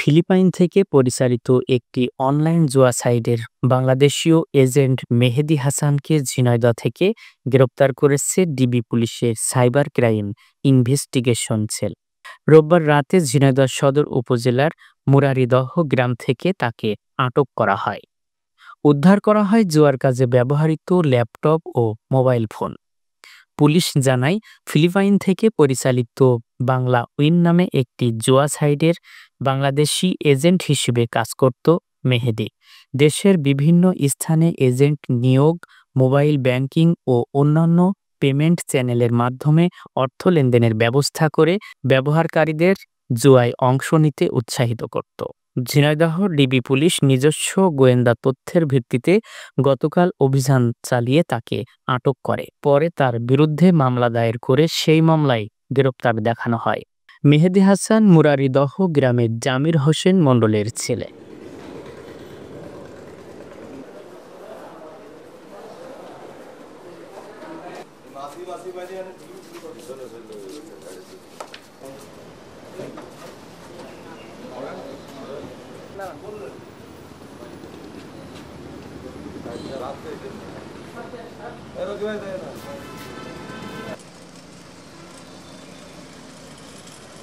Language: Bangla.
ফিলিপাইন থেকে পরিচালিত একটি অনলাইন জুয়া সাইটের বাংলাদেশীয় এজেন্ট মেহেদী হাসানকে ঝিনাইদহ থেকে গ্রেপ্তার করেছে ডিবি পুলিশের সাইবার ক্রাইম ইনভেস্টিগেশন সেল। রোববার রাতে ঝিনাইদহ সদর উপজেলার মুরারীদহ গ্রাম থেকে তাকে আটক করা হয়। উদ্ধার করা হয় জুয়ার কাজে ব্যবহৃত ল্যাপটপ ও মোবাইল ফোন। পুলিশ জানায়, ফিলিপাইন থেকে পরিচালিত বাংলা উইন নামে একটি জুয়া সাইটের বাংলাদেশি এজেন্ট হিসেবে কাজ করত মেহেদী। দেশের বিভিন্ন স্থানে এজেন্ট নিয়োগ, মোবাইল ব্যাংকিং ও অন্যান্য পেমেন্ট চ্যানেলের মাধ্যমে অর্থ লেনদেনের ব্যবস্থা করে ব্যবহারকারীদের জুয়ায় অংশ নিতে উৎসাহিত করত। ঝিনাইদহ ডিবি পুলিশ নিজস্ব গোয়েন্দা তথ্যের ভিত্তিতে গতকাল অভিযান চালিয়ে তাকে আটক করে। পরে তার বিরুদ্ধে মামলা দায়ের করে সেই মামলায় গ্রেপ্তার দেখানো হয়। মেহেদী হাসান মুরারীদহ গ্রামের জামির হোসেন মণ্ডলের ছেলে। রাতে